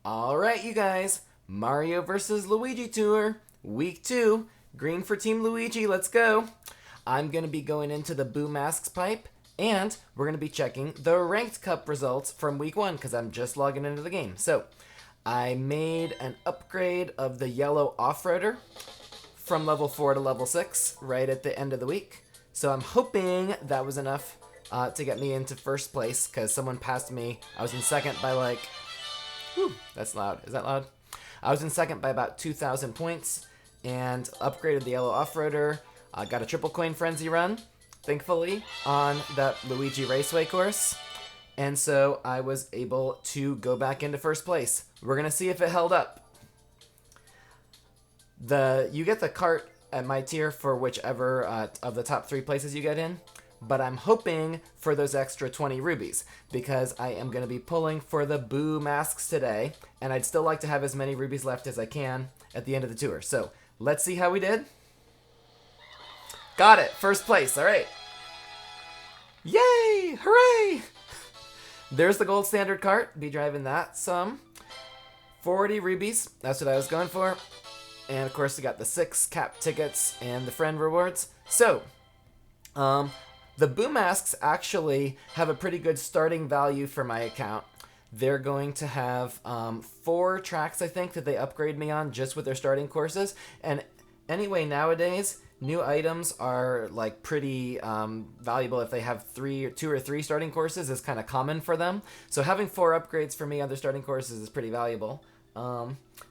Alright, you guys. Mario vs. Luigi Tour, Week 2. Green for Team Luigi, let's go. I'm going to be going into the Boo Masks pipe, and we're going to be checking the Ranked Cup results from Week 1, because I'm just logging into the game. So, I made an upgrade of the yellow off-roader from level 4 to level 6 right at the end of the week. So I'm hoping that was enough to get me into first place, because someone passed me. I was in second by like... Whew, that's loud. Is that loud? I was in second by about 2,000 points and upgraded the yellow off-roader. Got a triple coin frenzy run, thankfully, on that Luigi Raceway course. And so I was able to go back into first place. We're going to see if it held up. You get the Kart at my tier for whichever of the top 3 places you get in. But I'm hoping for those extra 20 rubies, because I am going to be pulling for the Boo Masks today, and I'd still like to have as many rubies left as I can at the end of the tour. So, let's see how we did. Got it! First place, alright. Yay! Hooray! There's the gold standard cart. Be driving that some. 40 rubies, that's what I was going for. And of course, we got the 6 cap tickets and the friend rewards. So, the Boo Masks actually have a pretty good starting value for my account. They're going to have 4 tracks, I think, that they upgrade me on just with their starting courses. And anyway, nowadays, new items are like pretty valuable if they have 2 or 3 starting courses is kind of common for them. So having 4 upgrades for me on their starting courses is pretty valuable.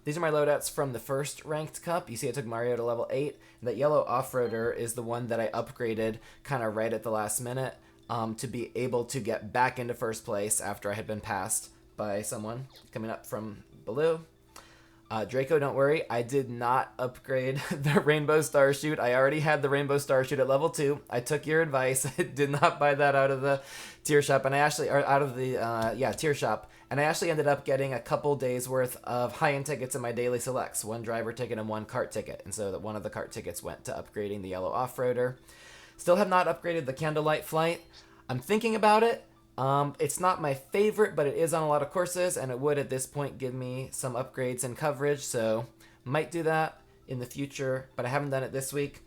These are my loadouts from the first ranked cup. You see I took Mario to level 8. That yellow off-roader is the one that I upgraded kind of right at the last minute to be able to get back into first place after I had been passed by someone coming up from below. Draco, don't worry, I did not upgrade the Rainbow Star Chute. I already had the Rainbow Star Chute at level 2. I took your advice. I did not buy that out of the tier shop, and I actually, or out of the, tier shop. And I actually ended up getting a couple days worth of high-end tickets in my daily selects. 1 driver ticket and 1 cart ticket. And so that one of the cart tickets went to upgrading the yellow off-roader. Still have not upgraded the Candlelight Flight. I'm thinking about it. It's not my favorite, but it is on a lot of courses, and it would at this point give me some upgrades and coverage, so might do that in the future, but I haven't done it this week.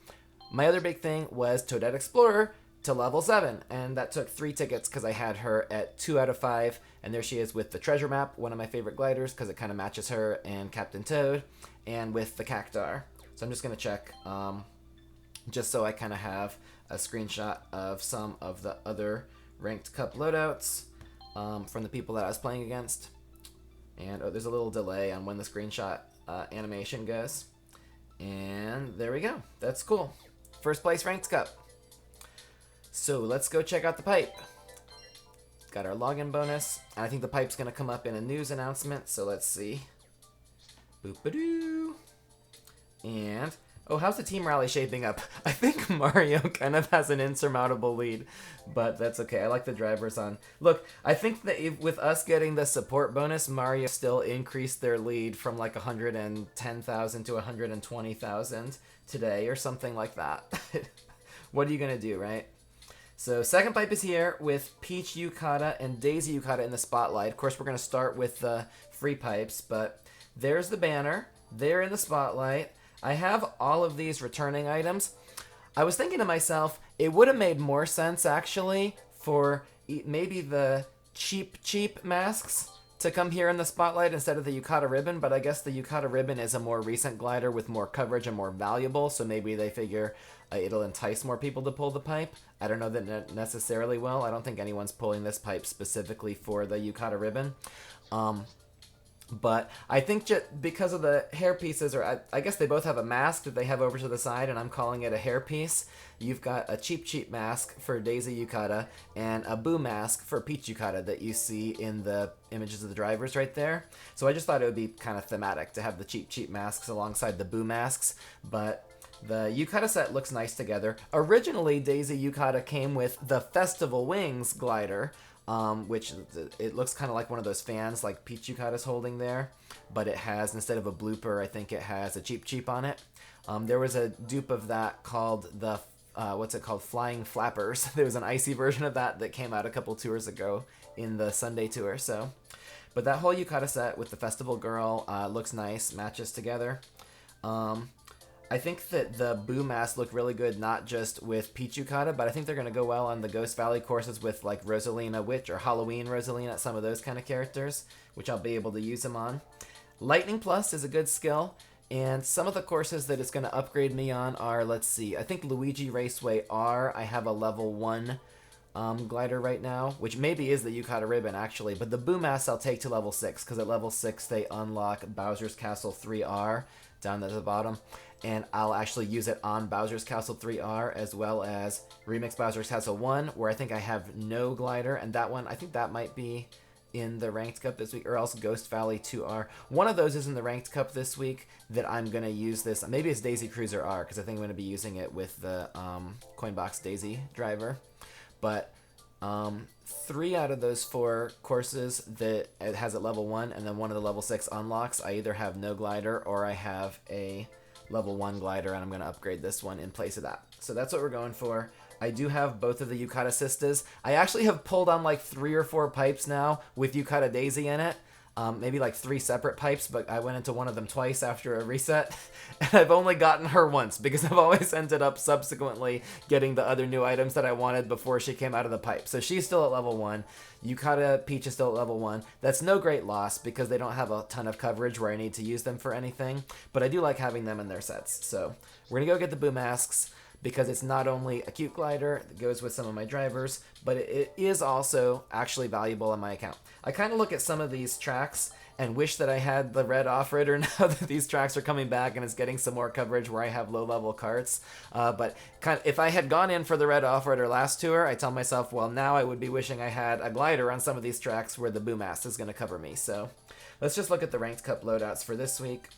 My other big thing was Toadette Explorer to level 7, and that took 3 tickets because I had her at 2 out of 5, and there she is with the treasure map, one of my favorite gliders because it kind of matches her and Captain Toad, and with the Cactar. So I'm just going to check, just so I kind of have a screenshot of some of the other ranked cup loadouts from the people that I was playing against. And there's a little delay on when the screenshot animation goes. And there we go. That's cool. First place ranked cup. So let's go check out the pipe. Got our login bonus. And I think the pipe's going to come up in a news announcement. So let's see. Boop-a-doo. And... oh, how's the team rally shaping up? I think Mario kind of has an insurmountable lead, but that's okay. I like the drivers on. Look, I think that with us getting the support bonus, Mario still increased their lead from like 110,000 to 120,000 today or something like that. What are you going to do, right? So second pipe is here with Peach Yukata and Daisy Yukata in the spotlight. Of course, we're going to start with the free pipes, but there's the banner. They're in the spotlight. I have all of these returning items. I was thinking to myself, it would have made more sense, actually, for maybe the cheap masks to come here in the spotlight instead of the Yukata ribbon, but I guess the Yukata ribbon is a more recent glider with more coverage and more valuable, so maybe they figure it'll entice more people to pull the pipe. I don't know that necessarily will. I don't think anyone's pulling this pipe specifically for the Yukata ribbon. But I think just because of the hair pieces, or I guess they both have a mask that they have over to the side, and I'm calling it a hair piece. You've got a cheap mask for Daisy Yukata and a Boo mask for Peach Yukata that you see in the images of the drivers right there. So I just thought it would be kind of thematic to have the cheap masks alongside the Boo masks. But the Yukata set looks nice together. Originally, Daisy Yukata came with the Festival Wings glider, which it looks kind of like one of those fans like Peach Yukata's holding there, but it has, instead of a blooper, I think it has a cheap on it. There was a dupe of that called the, Flying Flappers. There was an icy version of that that came out a couple tours ago in the Sunday tour, so But that whole Yukata set with the Festival Girl looks nice, matches together. I think that the Boo masks look really good, not just with Peach Yukata, but I think they're going to go well on the Ghost Valley courses with like Rosalina Witch or Halloween Rosalina, some of those kind of characters, which I'll be able to use them on. Lightning Plus is a good skill, and some of the courses that it's going to upgrade me on are, let's see, I think Luigi Raceway R, I have a level 1 glider right now, which maybe is the Yukata Ribbon actually, but the Boo masks I'll take to level 6, because at level 6 they unlock Bowser's Castle 3R down at the bottom, and I'll actually use it on Bowser's Castle 3R as well as Remix Bowser's Castle 1, where I think I have no glider, and that one, I think that might be in the Ranked Cup this week, or else Ghost Valley 2R. One of those is in the Ranked Cup this week that I'm going to use this. Maybe it's Daisy Cruiser R, because I think I'm going to be using it with the Coinbox Daisy driver. But 3 out of those 4 courses that it has at level 1, and then one of the level 6 unlocks, I either have no glider or I have a level 1 glider, and I'm going to upgrade this one in place of that. So that's what we're going for. I do have both of the Yukata Sistas. I actually have pulled on like 3 or 4 pipes now with Yukata Daisy in it. Maybe like 3 separate pipes, but I went into one of them twice after a reset. And I've only gotten her once because I've always ended up subsequently getting the other new items that I wanted before she came out of the pipe. So she's still at level 1. Yukata Peach is still at level 1. That's no great loss because they don't have a ton of coverage where I need to use them for anything. But I do like having them in their sets. So we're going to go get the Boo masks, because it's not only a cute glider that goes with some of my drivers, but it is also actually valuable on my account. I kind of look at some of these tracks and wish that I had the red off-roader now that these tracks are coming back and it's getting some more coverage where I have low-level carts. But if I had gone in for the red off-roader last tour, I tell myself, well, now I would be wishing I had a glider on some of these tracks where the Boo mask is going to cover me. So let's just look at the Ranked Cup loadouts for this week.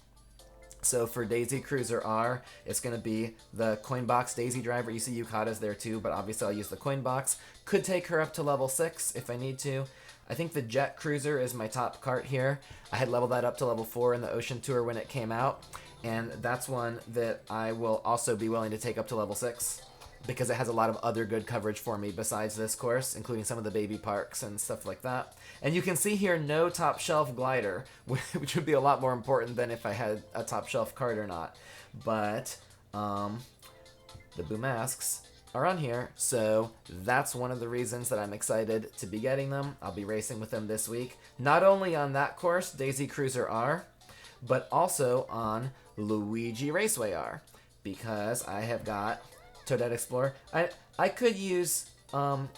So for Daisy Cruiser R, it's going to be the Coinbox Daisy driver. You see Yukata's there too, but obviously I'll use the Coinbox. Could take her up to level 6 if I need to. I think the Jet Cruiser is my top cart here. I had leveled that up to level 4 in the Ocean Tour when it came out, and that's one that I will also be willing to take up to level 6 because it has a lot of other good coverage for me besides this course, including some of the baby parks and stuff like that. And you can see here no top shelf glider, which would be a lot more important than if I had a top shelf card or not. But the Boo masks are on here, so that's one of the reasons that I'm excited to be getting them. I'll be racing with them this week, not only on that course, Daisy Cruiser R, but also on Luigi Raceway R, because I have got Toadette Explorer. I could use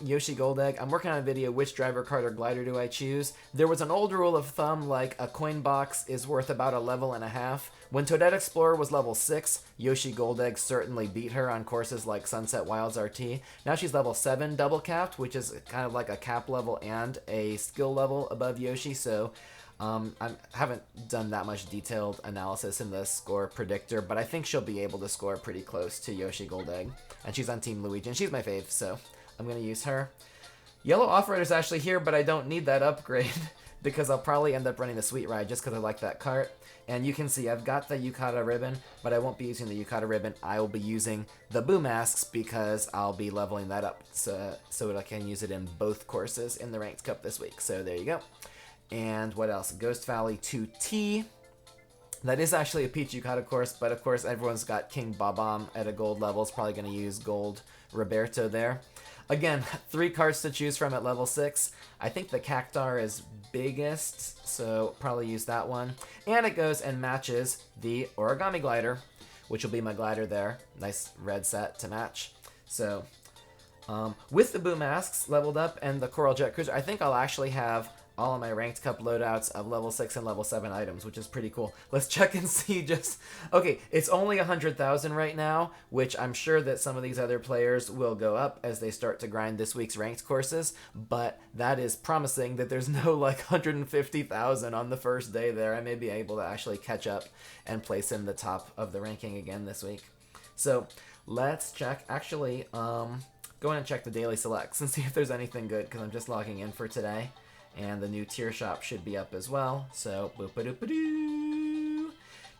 Yoshi Gold Egg. I'm working on a video, which driver, card, or glider do I choose? There was an old rule of thumb, like a coin box is worth about 1.5 levels. When Toadette Explorer was level 6, Yoshi Gold Egg certainly beat her on courses like Sunset Wilds RT. Now she's level 7 double capped, which is kind of like a cap level and a skill level above Yoshi, so I haven't done that much detailed analysis in the score predictor, but I think she'll be able to score pretty close to Yoshi Gold Egg. And she's on Team Luigi, and she's my fave, so I'm going to use her. Yellow Off-Roader's actually here, but I don't need that upgrade because I'll probably end up running the Sweet Ride just because I like that cart. And you can see I've got the Yukata Ribbon, but I won't be using the Yukata Ribbon. I will be using the Boo masks because I'll be leveling that up so that I can use it in both courses in the Ranked Cup this week. So there you go. And what else? Ghost Valley 2T. That is actually a Peach Yukata course, but of course everyone's got King Bob-omb at a gold level. It's probably going to use gold Roberto there. Again, 3 cards to choose from at level 6. I think the Cactar is biggest, so probably use that one. And it goes and matches the Origami Glider, which will be my glider there. Nice red set to match. So with the Boo masks leveled up and the Coral Jet Cruiser, I think I'll actually have all of my Ranked Cup loadouts of level 6 and level 7 items, which is pretty cool. Let's check and see just... Okay, it's only 100,000 right now, which I'm sure that some of these other players will go up as they start to grind this week's ranked courses, but that is promising that there's no like 150,000 on the first day there. I may be able to actually catch up and place in the top of the ranking again this week. So let's check. Actually, go in and check the daily selects and see if there's anything good, because I'm just logging in for today. And the new tier shop should be up as well. So, boop-a-doop-a-doo.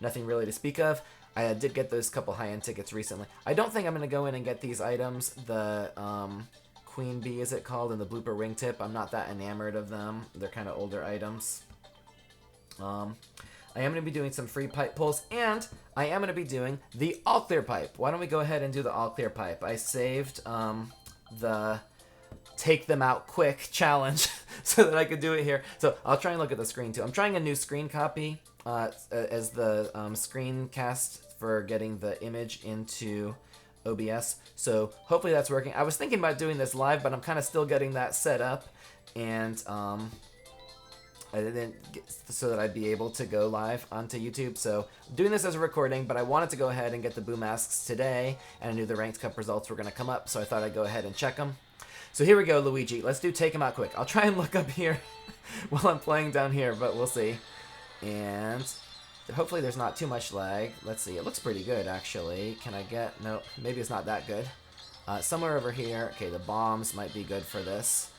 Nothing really to speak of. I did get those couple high-end tickets recently. I don't think I'm going to go in and get these items. The Queen Bee, is it called, and the Blooper Wingtip. I'm not that enamored of them. They're kind of older items. I am going to be doing some free pipe pulls, and I am going to be doing the all clear pipe. Why don't we go ahead and do the all clear pipe? I saved the take them out quick challenge so that I could do it here. So I'll try and look at the screen too. I'm trying a new screen copy as the screencast for getting the image into OBS. So hopefully that's working. I was thinking about doing this live, but I'm kind of still getting that set up, and I didn't get, so that I'd be able to go live onto YouTube. So I'm doing this as a recording, but I wanted to go ahead and get the Boo Masks today, and I knew the Ranked Cup results were going to come up, so I thought I'd go ahead and check them. So here we go, Luigi. Let's do take him out quick. I'll try and look up here while I'm playing down here, but we'll see. And hopefully there's not too much lag. Let's see. It looks pretty good, actually. Can I get... No, maybe it's not that good. Somewhere over here. Okay, the bombs might be good for this.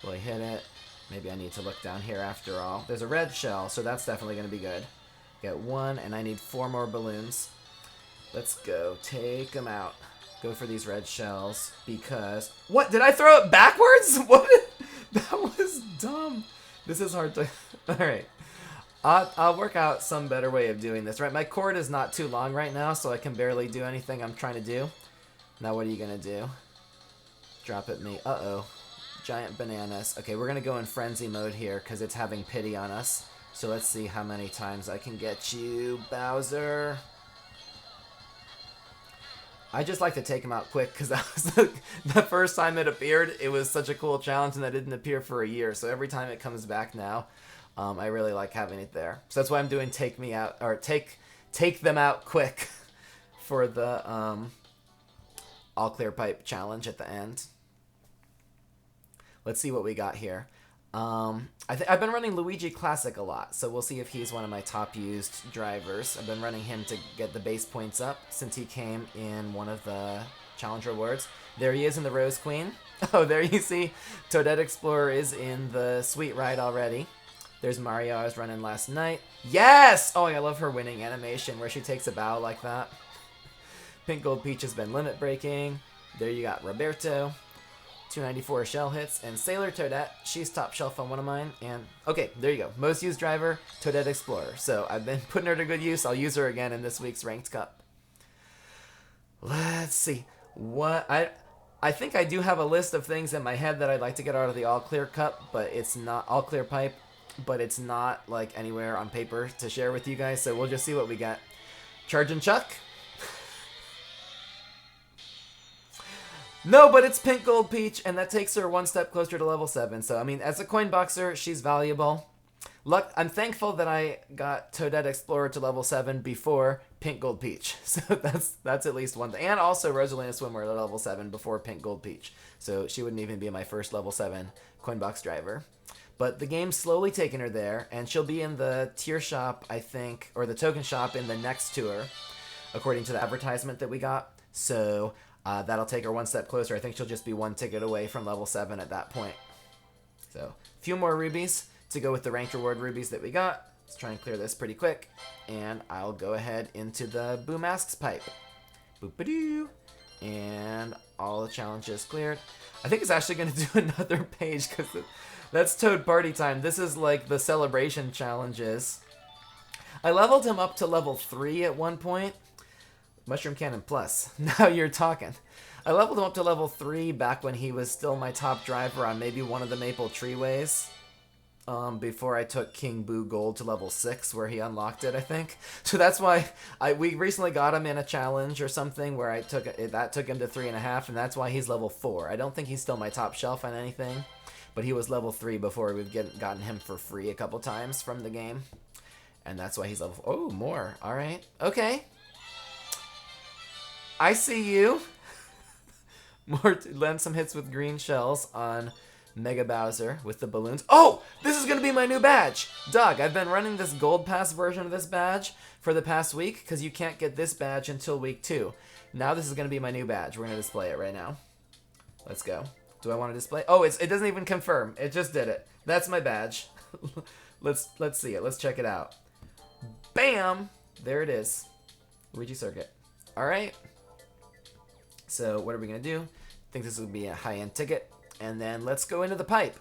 Will I hit it? Maybe I need to look down here after all. There's a red shell, so that's definitely going to be good. Get 1, and I need 4 more balloons. Let's go. Take them out. Go for these red shells, because... What? Did I throw it backwards? What? That was dumb. This is hard to... Alright. I'll work out some better way of doing this, right? My cord is not too long right now, so I can barely do anything I'm trying to do. Now what are you going to do? Drop at me. Uh-oh. Giant bananas. Okay, we're going to go in frenzy mode here, because it's having pity on us. So let's see how many times I can get you, Bowser. I just like to take him out quick, because that was the first time it appeared. It was such a cool challenge, and that didn't appear for a year. So every time it comes back now, I really like having it there. So that's why I'm doing take me out, or take them out quick for the all clear pipe challenge at the end. Let's see what we got here. I've been running Luigi Classic a lot, so we'll see if he's one of my top used drivers. I've been running him to get the base points up since he came in one of the challenge rewards. There he is in the Rose Queen. Oh, there you see Toadette Explorer is in the Sweet Ride already. There's Mario I was running last night. Yes! Oh, I love her winning animation where she takes a bow like that. Pink Gold Peach has been limit breaking. There you got Roberto. 294 shell hits, and Sailor Toadette, she's top shelf on one of mine, and okay, there you go. Most used driver, Toadette Explorer. So I've been putting her to good use. I'll use her again in this week's Ranked Cup. Let's see. What I think I do have a list of things in my head that I'd like to get out of the All Clear Cup, but it's not All Clear Pipe, but it's not like anywhere on paper to share with you guys, so we'll just see what we got. Charge and Chuck. No, but it's Pink Gold Peach, and that takes her one step closer to level 7. So, I mean, as a coin boxer, she's valuable. I'm thankful that I got Toadette Explorer to level 7 before Pink Gold Peach. So that's at least one thing. And also Rosalina Swimwear to level 7 before Pink Gold Peach. So she wouldn't even be my first level 7 coin box driver. But the game's slowly taking her there, and she'll be in the tier shop, I think, or the token shop in the next tour, according to the advertisement that we got. So... that'll take her one step closer. I think she'll just be one ticket away from level 7 at that point. So, a few more rubies to go with the ranked reward rubies that we got. Let's try and clear this pretty quick. And I'll go ahead into the Boo Masks pipe. Boop-a-doo. And all the challenges cleared. I think it's actually going to do another page because that's Toad Party Time. This is like the celebration challenges. I leveled him up to level 3 at one point. Mushroom Cannon Plus. Now you're talking. I leveled him up to level 3 back when he was still my top driver on maybe one of the Maple Treeways. Before I took King Boo Gold to level 6 where he unlocked it, I think. So that's why we recently got him in a challenge or something where that took him to 3.5, and that's why he's level 4. I don't think he's still my top shelf on anything, but he was level 3 before we've gotten him for free a couple times from the game. And that's why he's level 4. Oh, more. Alright. Okay. I see you. Land some hits with green shells on Mega Bowser with the balloons. Oh, this is going to be my new badge. Doug, I've been running this Gold Pass version of this badge for the past week because you can't get this badge until week 2. Now this is going to be my new badge. We're going to display it right now. Let's go. Do I want to display? Oh, it doesn't even confirm. It just did it. That's my badge. Let's see it. Let's check it out. Bam! There it is. Luigi Circuit. All right. So what are we going to do? I think this will be a high-end ticket. And then let's go into the pipe.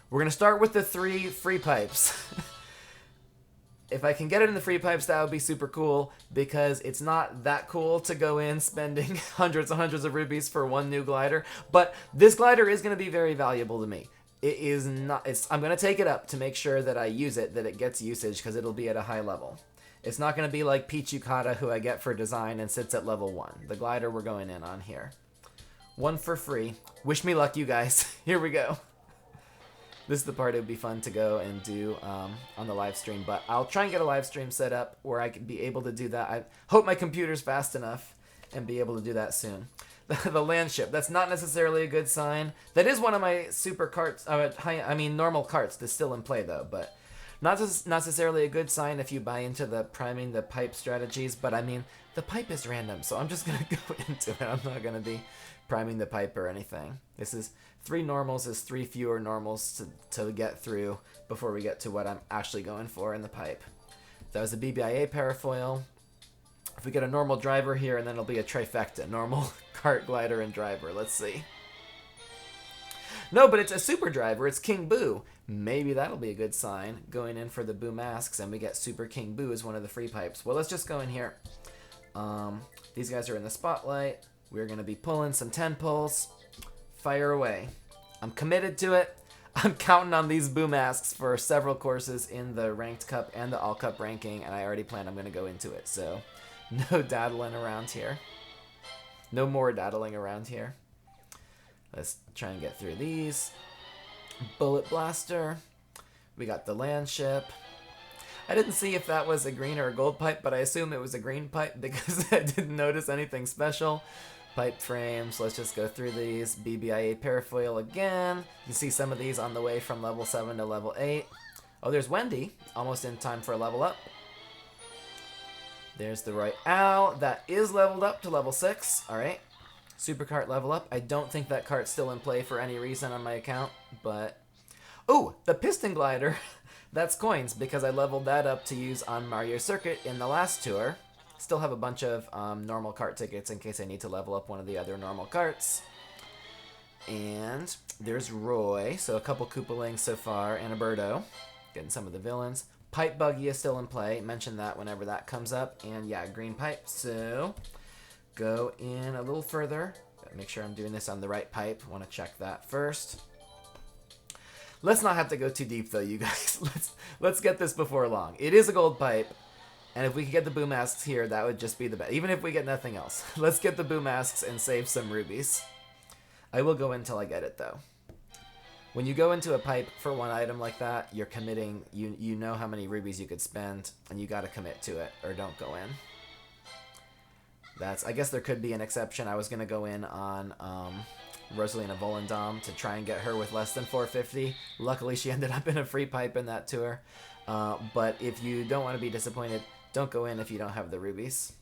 We're going to start with the 3 free pipes. If I can get it in the free pipes, that would be super cool, because it's not that cool to go in spending hundreds and hundreds of rubies for one new glider. But this glider is going to be very valuable to me. It is not. I'm going to take it up to make sure that I use it, that it gets usage, because it'll be at a high level. It's not going to be like Peach Yukata, who I get for design and sits at level 1. The glider we're going in on here. One for free. Wish me luck, you guys. Here we go. This is the part it would be fun to go and do on the live stream, but I'll try and get a live stream set up where I can be able to do that. I hope my computer's fast enough and be able to do that soon. The land ship, that's not necessarily a good sign. That is one of my super carts, normal carts that's still in play though, but not necessarily a good sign if you buy into the priming the pipe strategies, but I mean, the pipe is random, so I'm just going to go into it. I'm not going to be priming the pipe or anything. This is 3 normals is 3 fewer normals to get through before we get to what I'm actually going for in the pipe. That was a BBIA parafoil. If we get a normal driver here, and then it'll be a trifecta. Normal, cart, glider, and driver. Let's see. No, but it's a super driver. It's King Boo. Maybe that'll be a good sign. Going in for the Boo masks, and we get Super King Boo as one of the free pipes. Well, let's just go in here. These guys are in the spotlight. We're going to be pulling some 10 pulls. Fire away. I'm committed to it. I'm counting on these Boo masks for several courses in the Ranked Cup and the All Cup ranking, and I already plan I'm going to go into it. So, no daddling around here. No more daddling around here. Let's try and get through these. Bullet Blaster. We got the land ship. I didn't see if that was a green or a gold pipe, but I assume it was a green pipe because I didn't notice anything special. Pipe frames, let's just go through these. BBIA parafoil again. You can see some of these on the way from level 7 to level 8. Oh, there's Wendy, almost in time for a level up. There's the Royale, that is leveled up to level 6, alright. Super Cart level up. I don't think that cart's still in play for any reason on my account, but... Oh, the Piston Glider, that's coins, because I leveled that up to use on Mario Circuit in the last tour. Still have a bunch of normal cart tickets in case I need to level up one of the other normal carts. And there's Roy, so a couple Koopalings so far, and a Birdo. Getting some of the villains. Pipe Buggy is still in play. Mention that whenever that comes up. And yeah, green pipe. So go in a little further. Gotta make sure I'm doing this on the right pipe. Want to check that first. Let's not have to go too deep though, you guys. Let's get this before long. It is a gold pipe. And if we could get the Boo masks here, that would just be the best. Even if we get nothing else. Let's get the Boo masks and save some rubies. I will go until I get it, though. When you go into a pipe for one item like that, you're committing. You know how many rubies you could spend, and you got to commit to it, or don't go in. I guess there could be an exception. I was going to go in on Rosalina Volendam to try and get her with less than 450. Luckily, she ended up in a free pipe in that tour. But if you don't want to be disappointed, don't go in if you don't have the rubies.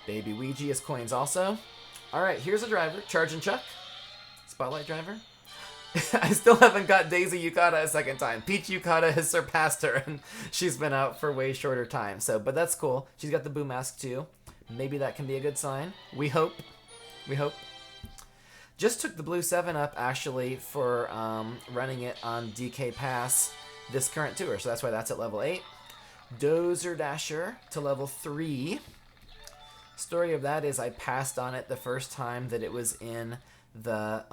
Baby Ouija is coins also. Alright, here's a driver. Charge and Chuck. Spotlight driver. I still haven't got Daisy Yukata a second time. Peach Yukata has surpassed her, and she's been out for way shorter time. But that's cool. She's got the Boo mask too. Maybe that can be a good sign. We hope. We hope. Just took the blue 7-up, actually, for running it on DK Pass this current tour. So that's why that's at level 8. Dozer Dasher to level 3. Story of that is I passed on it the first time that it was in the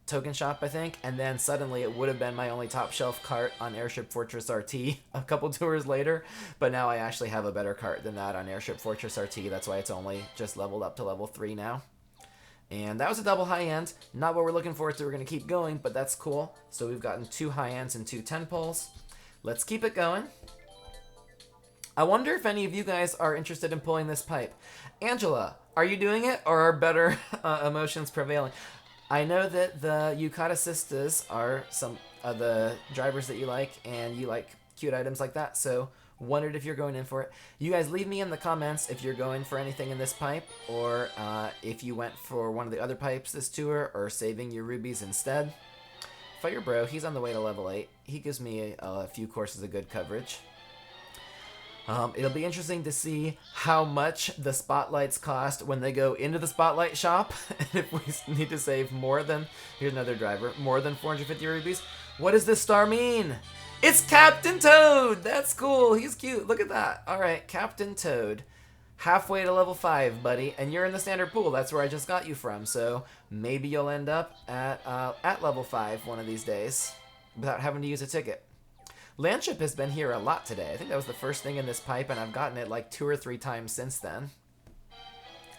token shop, I think, and then suddenly it would have been my only top shelf cart on Airship Fortress RT a couple tours later, but now I actually have a better cart than that on Airship Fortress RT. That's why it's only just leveled up to level 3 now. And that was a double high end. Not what we're looking for, so we're going to keep going, but that's cool. So we've gotten 2 high ends and 2 10 pulls. Let's keep it going. I wonder if any of you guys are interested in pulling this pipe. Angela, are you doing it, or are better emotions prevailing? I know that the Yukata Sistas are some of the drivers that you like, and you like cute items like that, so wondered if you're going in for it. You guys leave me in the comments if you're going for anything in this pipe, or if you went for one of the other pipes this tour, or saving your rubies instead. Fire Bro, he's on the way to level 8. He gives me a few courses of good coverage. It'll be interesting to see how much the spotlights cost when they go into the spotlight shop. And if we need to save more than, here's another driver, more than 450 rubies. What does this star mean? It's Captain Toad! That's cool. He's cute. Look at that. All right, Captain Toad. Halfway to level 5, buddy. And you're in the standard pool. That's where I just got you from. So maybe you'll end up at level 5 one of these days without having to use a ticket. Landship has been here a lot today. I think that was the first thing in this pipe, and I've gotten it like 2 or 3 times since then.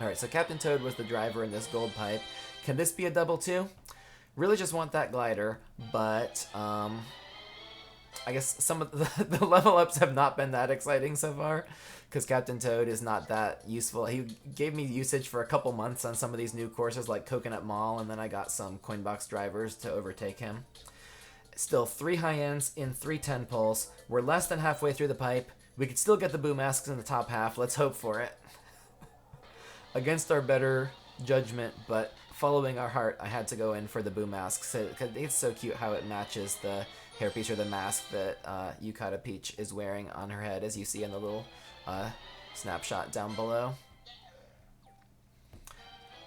All right, so Captain Toad was the driver in this gold pipe. Can this be a double 2? Really just want that glider, but I guess some of the level ups have not been that exciting so far because Captain Toad is not that useful. He gave me usage for a couple months on some of these new courses like Coconut Mall, and then I got some coin box drivers to overtake him. Still 3 high ends in 3 10 pulls. We're less than halfway through the pipe. We could still get the boo masks in the top half. Let's hope for it. Against our better judgment, but following our heart, I had to go in for the boo mask. So it's so cute how it matches the hairpiece or the mask that Yukata Peach is wearing on her head, as you see in the little snapshot down below.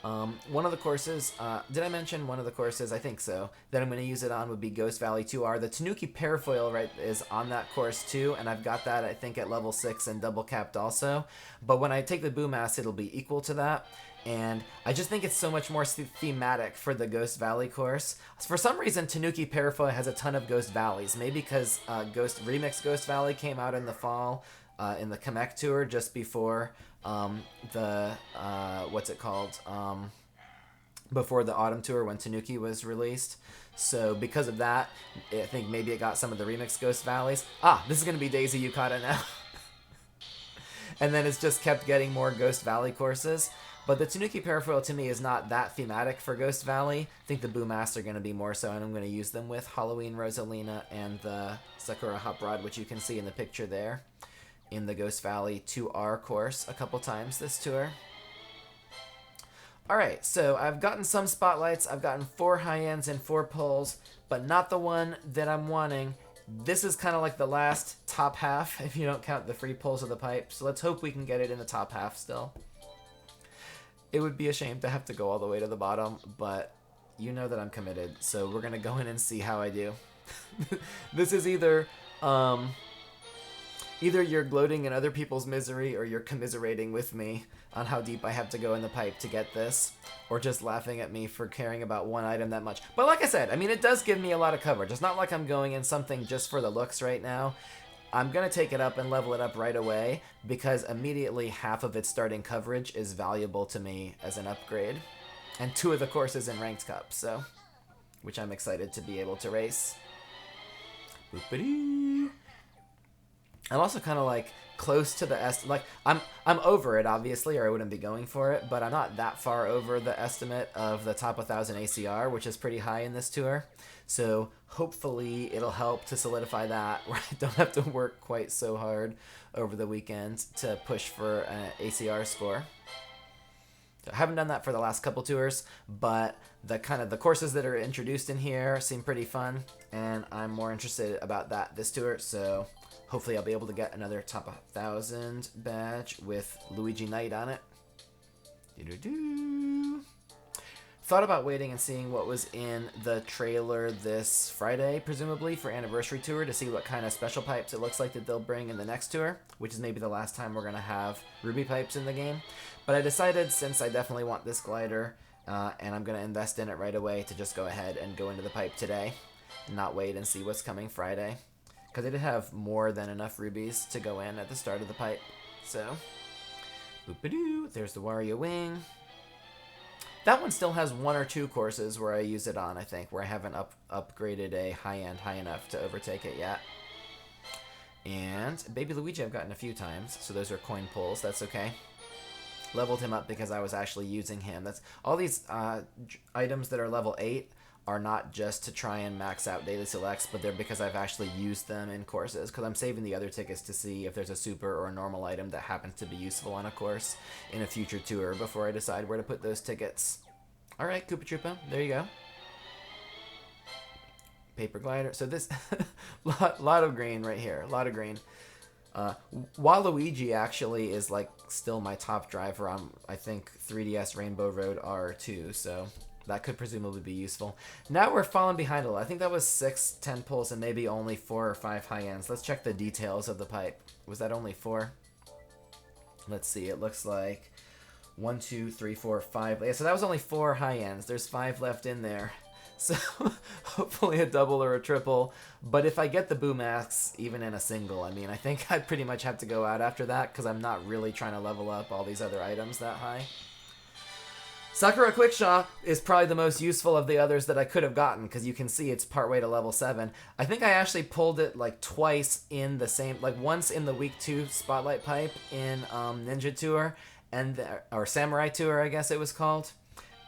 One of the courses, did I mention one of the courses? I think so. That I'm going to use it on would be Ghost Valley 2R. The Tanuki Parafoil is on that course too, and I've got that I think at level 6 and double capped also. But when I take the Boo Mask, it'll be equal to that. And I just think it's so much more thematic for the Ghost Valley course. For some reason, Tanuki Parafoil has a ton of Ghost Valleys. Maybe because Remix Ghost Valley came out in the fall in the Kamek Tour just before what's it called? Before the Autumn Tour when Tanuki was released. So because of that, I think maybe it got some of the Remix Ghost Valleys. This is going to be Daisy Yukata now. And then it's just kept getting more Ghost Valley courses. But the Tanuki Parafoil to me is not that thematic for Ghost Valley. I think the Boo Masks are going to be more so, and I'm going to use them with Halloween Rosalina and the Sakura Hot Rod, which you can see in the picture there, in the Ghost Valley 2R course a couple times this tour. Alright, so I've gotten some spotlights. I've gotten 4 high ends and 4 pulls, but not the one that I'm wanting. This is kind of like the last top half, if you don't count the free pulls of the pipe. So let's hope we can get it in the top half still. It would be a shame to have to go all the way to the bottom, but you know that I'm committed, so we're going to go in and see how I do. This is either you're gloating in other people's misery or you're commiserating with me on how deep I have to go in the pipe to get this, or just laughing at me for caring about one item that much. But like I said, I mean, it does give me a lot of coverage. It's not like I'm going in something just for the looks right now. I'm going to take it up and level it up right away because immediately half of its starting coverage is valuable to me as an upgrade. And 2 of the courses in Ranked Cup, so, which I'm excited to be able to race. Boop-a-dee. I'm also kind of like close to the like I'm over it obviously, or I wouldn't be going for it, but I'm not that far over the estimate of the top 1000 ACR, which is pretty high in this tour. So hopefully it'll help to solidify that, where I don't have to work quite so hard over the weekend to push for an ACR score. So I haven't done that for the last couple tours, but the courses that are introduced in here seem pretty fun, and I'm more interested about that this tour. So hopefully I'll be able to get another top 1000 badge with Luigi Knight on it. Doo-doo-doo. Thought about waiting and seeing what was in the trailer this Friday, presumably, for Anniversary Tour, to see what kind of special pipes it looks like that they'll bring in the next tour, which is maybe the last time we're going to have Ruby pipes in the game. But I decided, since I definitely want this glider, and I'm going to invest in it right away, to just go ahead and go into the pipe today, and not wait and see what's coming Friday. Because I did have more than enough rubies to go in at the start of the pipe. So, boop-a-doo, there's the Wario Wing. That one still has 1 or 2 courses where I use it on, I think, where I haven't upgraded a high-end high enough to overtake it yet. And Baby Luigi I've gotten a few times, so those are coin pulls, that's okay. Leveled him up because I was actually using him. That's all these items that are level 8 are not just to try and max out daily selects, but they're because I've actually used them in courses, because I'm saving the other tickets to see if there's a super or a normal item that happens to be useful on a course in a future tour before I decide where to put those tickets. Alright, Koopa Troopa, there you go. Paper glider. So this, lot of green right here, a lot of green. Waluigi actually is like still my top driver on, I think, 3DS Rainbow Road R2, so that could presumably be useful. Now we're falling behind a little. I think that was 6, 10 pulls and maybe only 4 or 5 high ends. Let's check the details of the pipe. Was that only 4? Let's see. It looks like 1, 2, 3, 4, 5. Yeah, so that was only 4 high ends. There's 5 left in there. So hopefully a double or a triple. But if I get the Boo Masks even in a single, I mean, I think I pretty much have to go out after that because I'm not really trying to level up all these other items that high. Sakura Quickshaw is probably the most useful of the others that I could have gotten because you can see it's partway to level 7. I think I actually pulled it like twice in the same, like once in the week 2 Spotlight Pipe in Ninja Tour, or Samurai Tour I guess it was called.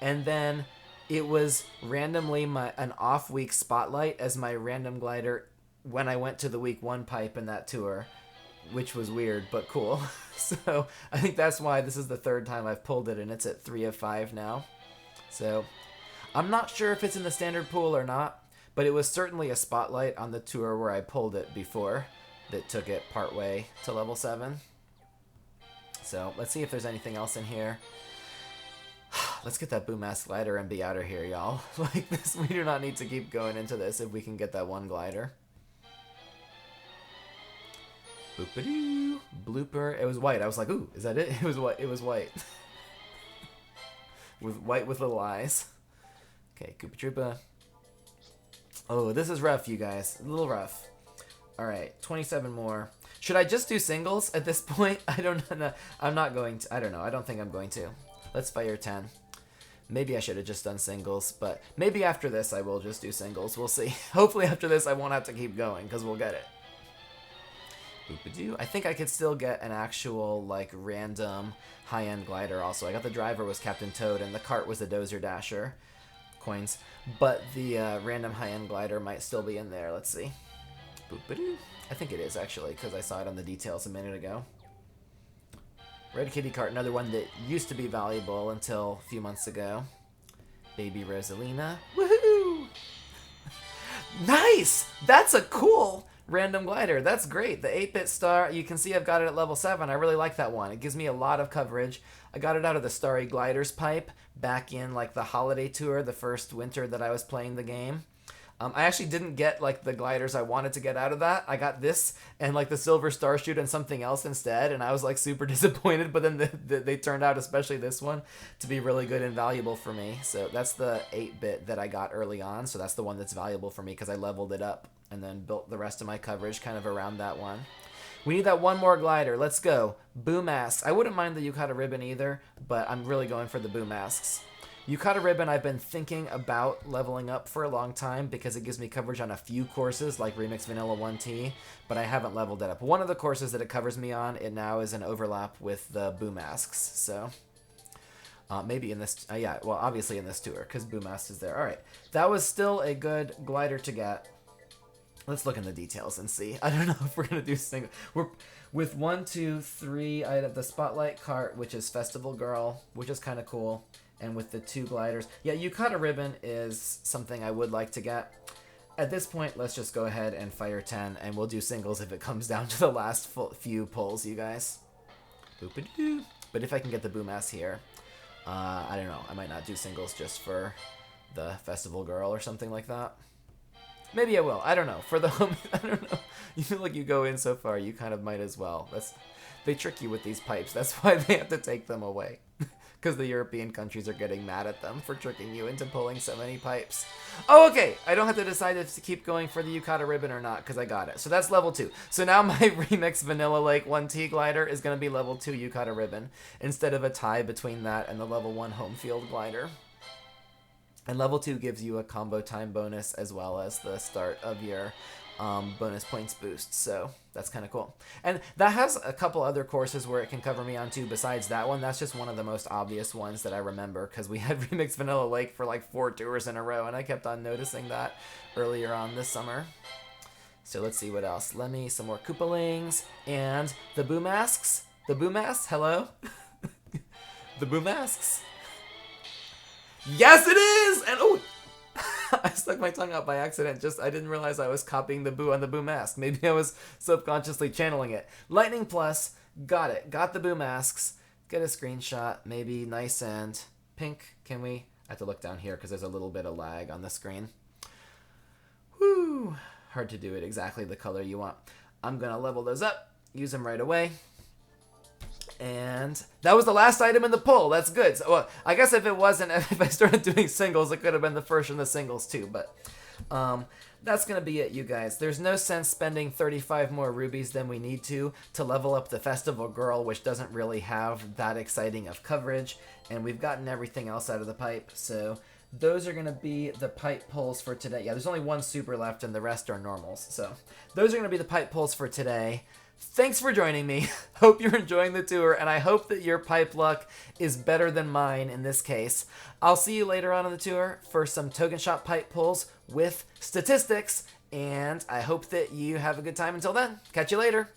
And then it was randomly an off-week Spotlight as my random glider when I went to the week 1 pipe in that tour, which was weird, but cool. So I think that's why this is the 3rd time I've pulled it, and it's at 3 of 5 now. So I'm not sure if it's in the standard pool or not, but it was certainly a Spotlight on the tour where I pulled it before that took it partway to level 7. So let's see if there's anything else in here. Let's get that Boom Mask glider and be out of here, y'all. Like this, we do not need to keep going into this if we can get that one glider. Boop-a-doo. Blooper. It was white. I was like, ooh, is that it? It was white. It was white. White with little eyes. Okay, Koopa Troopa. Oh, this is rough, you guys. A little rough. Alright, 27 more. Should I just do singles at this point? I don't know. I'm not going to. I don't know. I don't think I'm going to. Let's fire 10. Maybe I should have just done singles, but maybe after this I will just do singles. We'll see. Hopefully after this I won't have to keep going, because we'll get it. Boop-a-doo. I think I could still get an actual, like, random high-end glider also. I got the driver was Captain Toad, and the cart was the Dozer Dasher coins. But the random high-end glider might still be in there. Let's see. Boop-a-doo. I think it is, actually, because I saw it on the details a minute ago. Red Kitty Cart, another one that used to be valuable until a few months ago. Baby Rosalina. Woohoo! Nice! That's a cool random glider. That's great. The 8-bit star, you can see I've got it at level 7. I really like that one. It gives me a lot of coverage. I got it out of the Starry Gliders pipe back in like the holiday tour, the first winter that I was playing the game. I actually didn't get like the gliders I wanted to get out of that. I got this and like the Silver Star Shoot and something else instead, and I was like super disappointed, but then they turned out, especially this one, to be really good and valuable for me. So that's the 8-bit that I got early on, so that's the one that's valuable for me because I leveled it up and then built the rest of my coverage kind of around that one. We need that one more glider. Let's go. Boo Masks. I wouldn't mind the Yukata Ribbon either, but I'm really going for the Boo Masks. Yukata Ribbon I've been thinking about leveling up for a long time because it gives me coverage on a few courses like Remix Vanilla 1T, but I haven't leveled it up. One of the courses that it covers me on, it now is an overlap with the Boo Masks, so maybe in this, yeah, well obviously in this tour because Boo Masks is there. Alright, that was still a good glider to get. Let's look in the details and see. I don't know if we're going to do single. We're with 1, 2, 3, I have the Spotlight Cart, which is Festival Girl, which is kind of cool. And with the 2 gliders. Yeah, Yukata Ribbon is something I would like to get. At this point, let's just go ahead and fire 10, and we'll do singles if it comes down to the last few pulls, you guys. Boop-a-doo. But if I can get the Boo Mask here, I don't know. I might not do singles just for the Festival Girl or something like that. Maybe I will. I don't know. For the home, I don't know. You feel like you go in so far, you kind of might as well. They trick you with these pipes. That's why they have to take them away. Because the European countries are getting mad at them for tricking you into pulling so many pipes. Oh, okay. I don't have to decide if to keep going for the Yukata Ribbon or not, because I got it. So that's level 2. So now my Remix Vanilla Lake 1T glider is going to be level 2 Yukata Ribbon, instead of a tie between that and the level 1 Home Field glider. And level 2 gives you a combo time bonus as well as the start of your bonus points boost, so that's kind of cool. And that has a couple other courses where it can cover me on too besides that one. That's just one of the most obvious ones that I remember because we had Remix Vanilla Lake for like 4 tours in a row, and I kept on noticing that earlier on this summer. So let's see what else. Let me some more Koopalings and the Boo Masks. The Boo Masks, hello? The Boo Masks. Yes, it is! And oh, I stuck my tongue out by accident. I didn't realize I was copying the Boo on the Boo Mask. Maybe I was subconsciously channeling it. Lightning Plus, got it. Got the Boo Masks. Get a screenshot. Maybe nice and pink. Can we? I have to look down here because there's a little bit of lag on the screen. Whew. Hard to do it exactly the color you want. I'm going to level those up, use them right away. And that was the last item in the pull. That's good. So, well, I guess if it wasn't, if I started doing singles, it could have been the first in the singles too. But that's going to be it, you guys. There's no sense spending 35 more rubies than we need to level up the Festival Girl, which doesn't really have that exciting of coverage. And we've gotten everything else out of the pipe. So those are going to be the pipe pulls for today. Yeah, there's only one super left and the rest are normals. So those are going to be the pipe pulls for today. Thanks for joining me. Hope you're enjoying the tour, and I hope that your pipe luck is better than mine in this case. I'll see you later on in the tour for some token shop pipe pulls with statistics, and I hope that you have a good time until then. Catch you later.